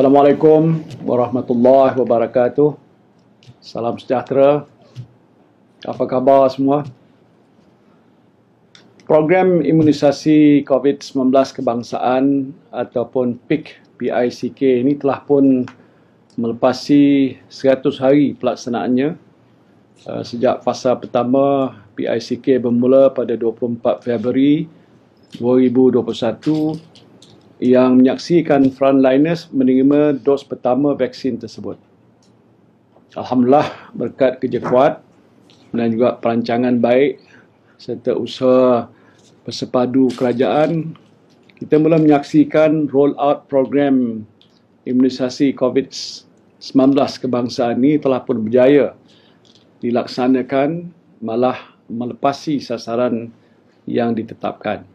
Assalamualaikum warahmatullahi wabarakatuh. Salam sejahtera. Apa khabar semua? Program imunisasi COVID-19 kebangsaan ataupun PICK ini telah pun melepasi 100 hari pelaksanaannya. Sejak fasa pertama PICK bermula pada 24 Februari 2021 yang menyaksikan frontliners menerima dos pertama vaksin tersebut. Alhamdulillah, berkat kerja kuat dan juga perancangan baik serta usaha bersepadu kerajaan, kita mula menyaksikan roll out program imunisasi COVID-19 kebangsaan ini telah pun berjaya dilaksanakan, malah melepasi sasaran yang ditetapkan.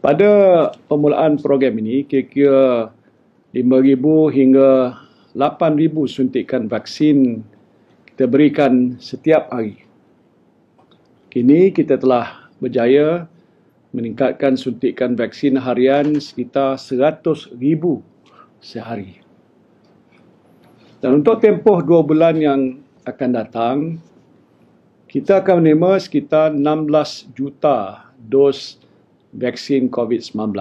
Pada permulaan program ini, kira-kira 5,000 hingga 8,000 suntikan vaksin kita berikan setiap hari. Kini kita telah berjaya meningkatkan suntikan vaksin harian sekitar 100,000 sehari. Dan untuk tempoh 2 bulan yang akan datang, kita akan menerima sekitar 16 juta dos vaksin COVID-19.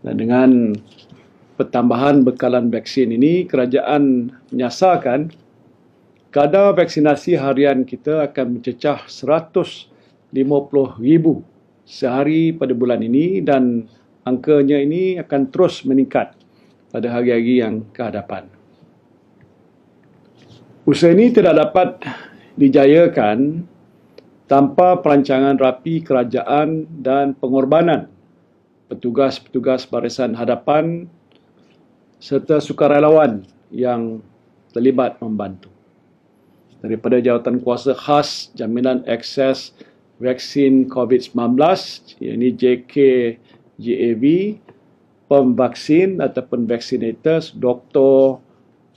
Dan dengan pertambahan bekalan vaksin ini, kerajaan menyasarkan kadar vaksinasi harian kita akan mencecah 150,000 sehari pada bulan ini, dan angkanya ini akan terus meningkat pada hari-hari yang kehadapan. Usaha ini tidak dapat dijayakan tanpa perancangan rapi kerajaan dan pengorbanan petugas-petugas barisan hadapan serta sukarelawan yang terlibat membantu. Daripada Jawatan Kuasa Khas Jaminan Akses Vaksin COVID-19, iaitu JKJAV, pemvaksin ataupun vaccinators, doktor,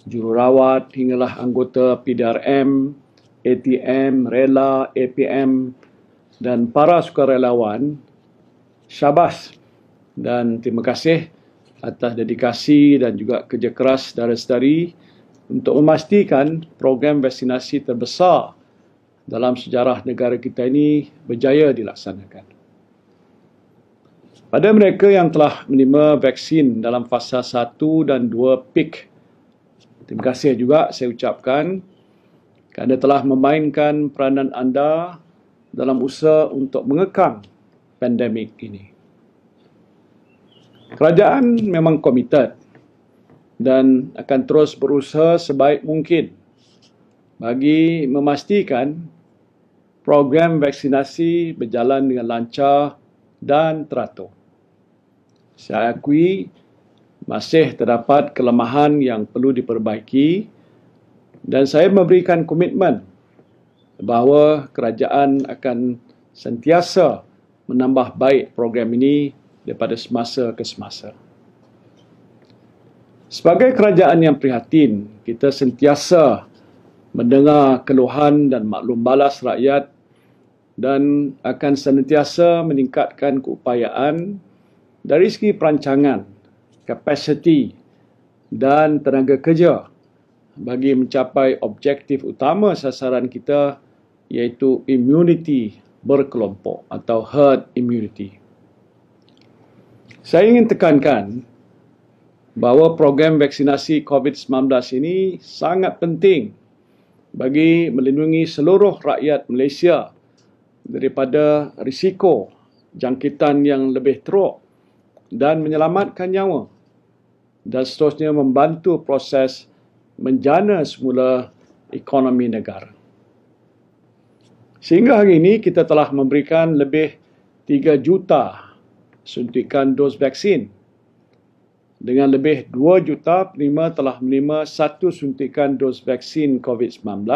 jururawat hinggalah anggota PDRM, ATM, rela, APM dan para sukarelawan, syabas dan terima kasih atas dedikasi dan juga kerja keras dara-sedari untuk memastikan program vaksinasi terbesar dalam sejarah negara kita ini berjaya dilaksanakan. Pada mereka yang telah menerima vaksin dalam fasa 1 dan 2 PIK, terima kasih juga saya ucapkan kerana telah memainkan peranan anda dalam usaha untuk mengekang pandemik ini. Kerajaan memang komited dan akan terus berusaha sebaik mungkin bagi memastikan program vaksinasi berjalan dengan lancar dan teratur. Saya akui masih terdapat kelemahan yang perlu diperbaiki, dan saya memberikan komitmen bahawa kerajaan akan sentiasa menambah baik program ini daripada semasa ke semasa. Sebagai kerajaan yang prihatin, kita sentiasa mendengar keluhan dan maklum balas rakyat dan akan sentiasa meningkatkan keupayaan dari segi perancangan, kapasiti dan tenaga kerja bagi mencapai objektif utama sasaran kita, iaitu immunity berkelompok atau herd immunity. Saya ingin tekankan bahawa program vaksinasi COVID-19 ini sangat penting bagi melindungi seluruh rakyat Malaysia daripada risiko jangkitan yang lebih teruk dan menyelamatkan nyawa, dan seterusnya membantu proses menjana semula ekonomi negara. Sehingga hari ini kita telah memberikan lebih 3 juta suntikan dos vaksin. Dengan lebih 2 juta penerima telah menerima 1 suntikan dos vaksin COVID-19,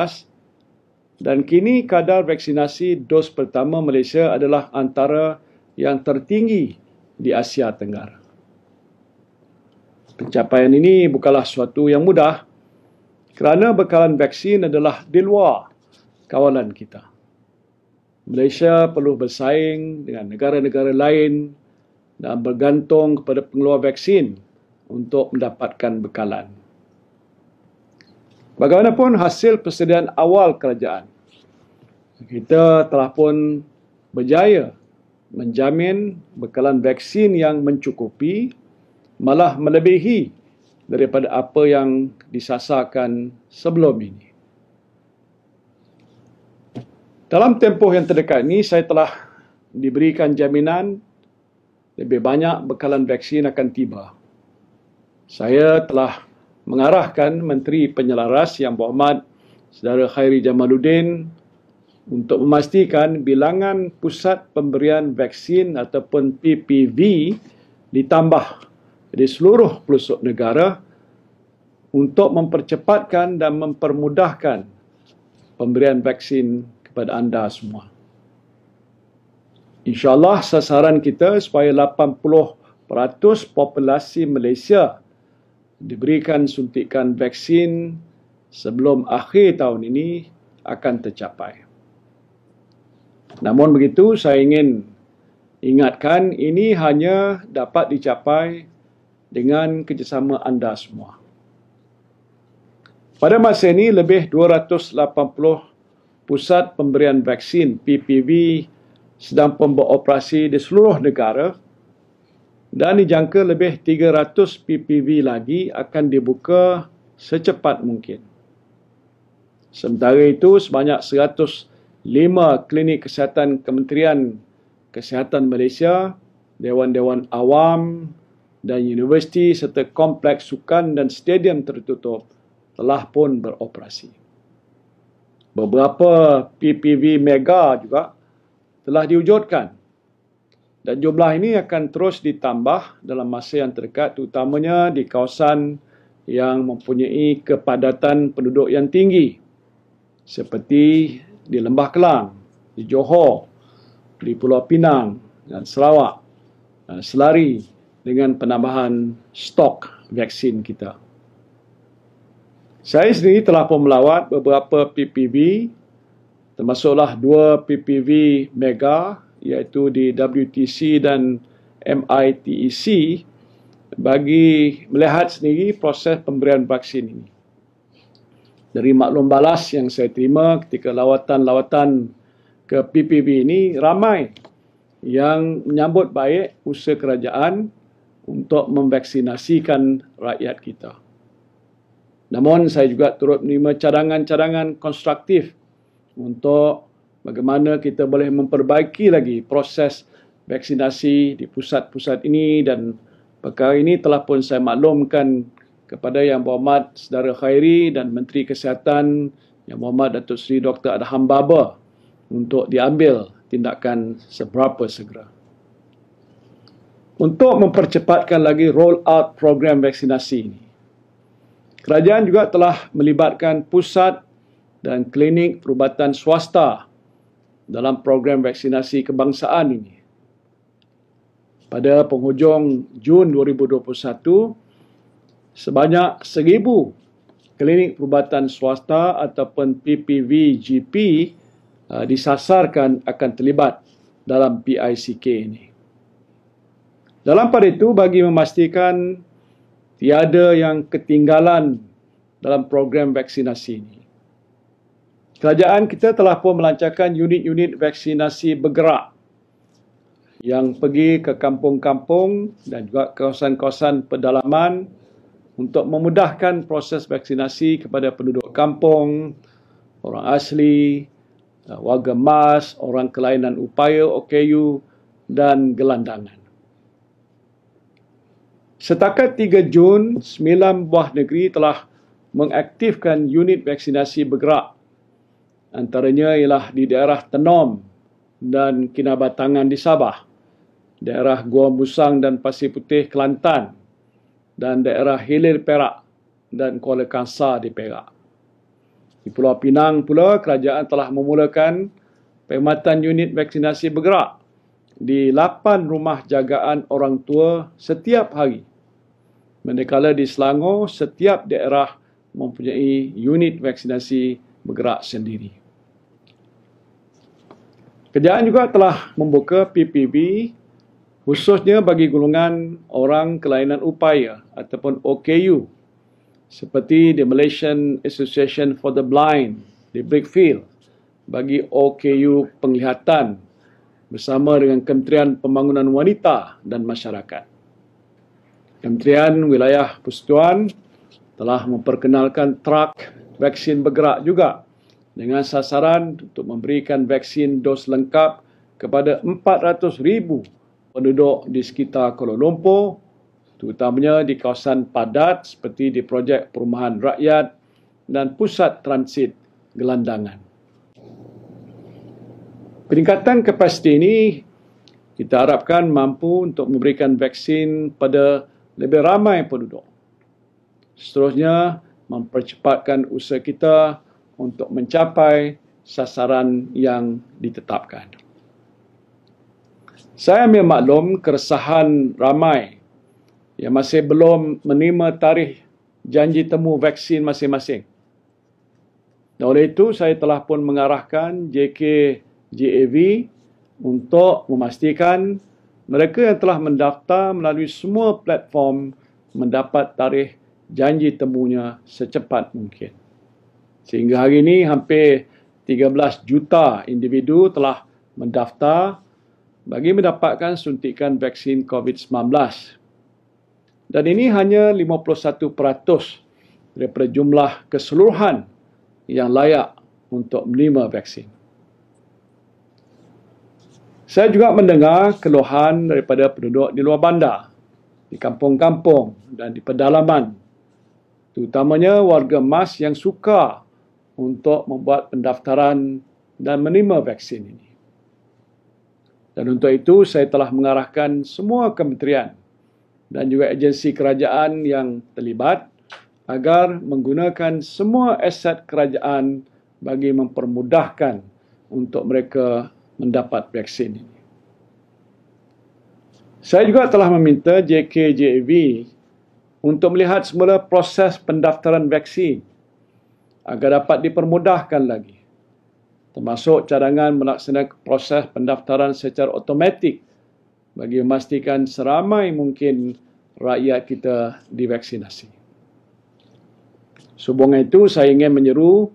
dan kini kadar vaksinasi dos pertama Malaysia adalah antara yang tertinggi di Asia Tenggara. Pencapaian ini bukanlah suatu yang mudah, kerana bekalan vaksin adalah di luar kawalan kita. Malaysia perlu bersaing dengan negara-negara lain dan bergantung kepada pengeluar vaksin untuk mendapatkan bekalan. Bagaimanapun hasil persediaan awal kerajaan, kita telah pun berjaya menjamin bekalan vaksin yang mencukupi, malah melebihi daripada apa yang disasarkan sebelum ini. Dalam tempoh yang terdekat ini, saya telah diberikan jaminan lebih banyak bekalan vaksin akan tiba. Saya telah mengarahkan Menteri Penyelaras Yang Berhormat Saudara Khairi Jamaluddin untuk memastikan bilangan pusat pemberian vaksin ataupun PPV ditambah di seluruh pelosok negara untuk mempercepatkan dan mempermudahkan pemberian vaksin kepada anda semua. InsyaAllah sasaran kita supaya 80% populasi Malaysia diberikan suntikan vaksin sebelum akhir tahun ini akan tercapai. Namun begitu, saya ingin ingatkan ini hanya dapat dicapai dengan kerjasama anda semua. Pada masa ini, lebih 280 pusat pemberian vaksin PPV sedang beroperasi di seluruh negara dan dijangka lebih 300 PPV lagi akan dibuka secepat mungkin. Sementara itu, sebanyak 105 klinik kesihatan Kementerian Kesihatan Malaysia, Dewan-Dewan Awam dan universiti serta kompleks sukan dan stadium tertutup telah pun beroperasi. Beberapa PPV mega juga telah diwujudkan dan jumlah ini akan terus ditambah dalam masa yang terdekat, terutamanya di kawasan yang mempunyai kepadatan penduduk yang tinggi seperti di Lembah Kelang, di Johor, di Pulau Pinang dan Sarawak, selari dengan penambahan stok vaksin kita. Saya sendiri telah pun melawat beberapa PPV, termasuklah 2 PPV mega, iaitu di WTC dan MITEC, bagi melihat sendiri proses pemberian vaksin ini. Dari maklum balas yang saya terima ketika lawatan-lawatan ke PPV ini, ramai yang menyambut baik usaha kerajaan untuk memvaksinasikan rakyat kita. Namun saya juga turut menerima cadangan-cadangan konstruktif untuk bagaimana kita boleh memperbaiki lagi proses vaksinasi di pusat-pusat ini, dan perkara ini telah pun saya maklumkan kepada Yang Berhormat Saudara Khairi dan Menteri Kesihatan Yang Berhormat Datuk Seri Dr. Adham Baba untuk diambil tindakan seberapa segera. Untuk mempercepatkan lagi roll out program vaksinasi ini, kerajaan juga telah melibatkan pusat dan klinik perubatan swasta dalam program vaksinasi kebangsaan ini. Pada penghujung Jun 2021, sebanyak 1,000 klinik perubatan swasta ataupun PPV-GP disasarkan akan terlibat dalam PICK ini. Dalam pada itu, bagi memastikan tiada yang ketinggalan dalam program vaksinasi ini, kerajaan kita telah pun melancarkan unit-unit vaksinasi bergerak yang pergi ke kampung-kampung dan juga kawasan-kawasan pedalaman untuk memudahkan proses vaksinasi kepada penduduk kampung, orang asli, warga MAS, orang kelainan upaya OKU dan gelandangan. Setakat 3 Jun, 9 buah negeri telah mengaktifkan unit vaksinasi bergerak. Antaranya ialah di daerah Tenom dan Kinabatangan di Sabah, daerah Gua Musang dan Pasir Putih Kelantan, dan daerah Hilir Perak dan Kuala Kangsar di Perak. Di Pulau Pinang pula, kerajaan telah memulakan perkhidmatan unit vaksinasi bergerak di 8 rumah jagaan orang tua setiap hari. Manakala di Selangor, setiap daerah mempunyai unit vaksinasi bergerak sendiri. Kerajaan juga telah membuka PPV khususnya bagi golongan orang kelainan upaya ataupun OKU seperti the Malaysian Association for the Blind di Brickfield, bagi OKU penglihatan bersama dengan Kementerian Pembangunan Wanita dan Masyarakat. Kementerian Wilayah Persekutuan telah memperkenalkan truk vaksin bergerak juga dengan sasaran untuk memberikan vaksin dos lengkap kepada 400,000 penduduk di sekitar Kuala Lumpur, terutamanya di kawasan padat seperti di projek perumahan rakyat dan pusat transit gelandangan. Peningkatan kapasiti ini kita harapkan mampu untuk memberikan vaksin pada lebih ramai penduduk. Seterusnya, mempercepatkan usaha kita untuk mencapai sasaran yang ditetapkan. Saya ambil maklum keresahan ramai yang masih belum menerima tarikh janji temu vaksin masing-masing. Dan oleh itu, saya telah pun mengarahkan JKJAV untuk memastikan mereka yang telah mendaftar melalui semua platform mendapat tarikh janji temunya secepat mungkin. Sehingga hari ini hampir 13 juta individu telah mendaftar bagi mendapatkan suntikan vaksin COVID-19. Dan ini hanya 51% daripada jumlah keseluruhan yang layak untuk menerima vaksin. Saya juga mendengar keluhan daripada penduduk di luar bandar, di kampung-kampung dan di pedalaman, terutamanya warga emas yang suka untuk membuat pendaftaran dan menerima vaksin ini. Dan untuk itu, saya telah mengarahkan semua kementerian dan juga agensi kerajaan yang terlibat agar menggunakan semua aset kerajaan bagi mempermudahkan untuk mereka mendapat vaksin ini. Saya juga telah meminta JKJAV untuk melihat semula proses pendaftaran vaksin agar dapat dipermudahkan lagi, termasuk cadangan melaksanakan proses pendaftaran secara automatik bagi memastikan seramai mungkin rakyat kita divaksinasi. Sehubungan itu, saya ingin menyeru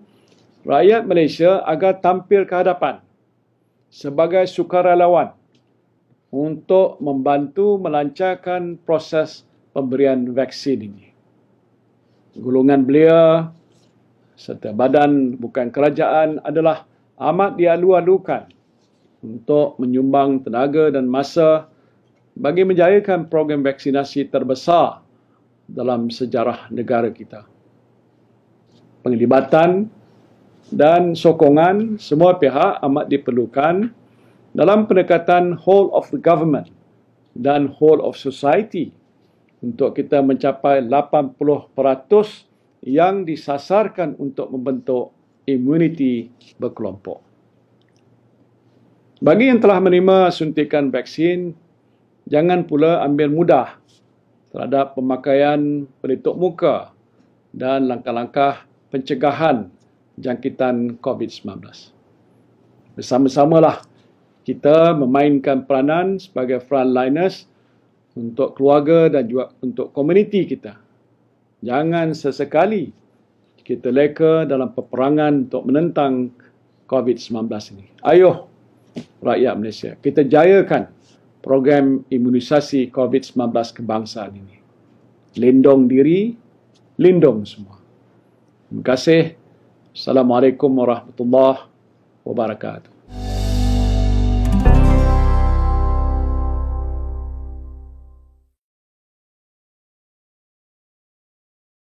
rakyat Malaysia agar tampil ke hadapan sebagai sukarelawan untuk membantu melancarkan proses pemberian vaksin ini. Golongan belia serta badan bukan kerajaan adalah amat dialu-alukan untuk menyumbang tenaga dan masa bagi menjayakan program vaksinasi terbesar dalam sejarah negara kita. Penglibatan dan sokongan semua pihak amat diperlukan dalam pendekatan whole of the government dan whole of society untuk kita mencapai 80% yang disasarkan untuk membentuk imuniti berkelompok. Bagi yang telah menerima suntikan vaksin, jangan pula ambil mudah terhadap pemakaian pelitup muka dan langkah-langkah pencegahan jangkitan COVID-19. Bersama-samalah kita memainkan peranan sebagai frontliners untuk keluarga dan juga untuk komuniti kita. Jangan sesekali kita leka dalam peperangan untuk menentang COVID-19 ini. Ayuh rakyat Malaysia, kita jayakan program imunisasi COVID-19 kebangsaan ini. Lindung diri, lindung semua. Terima kasih. Assalamualaikum warahmatullahi wabarakatuh.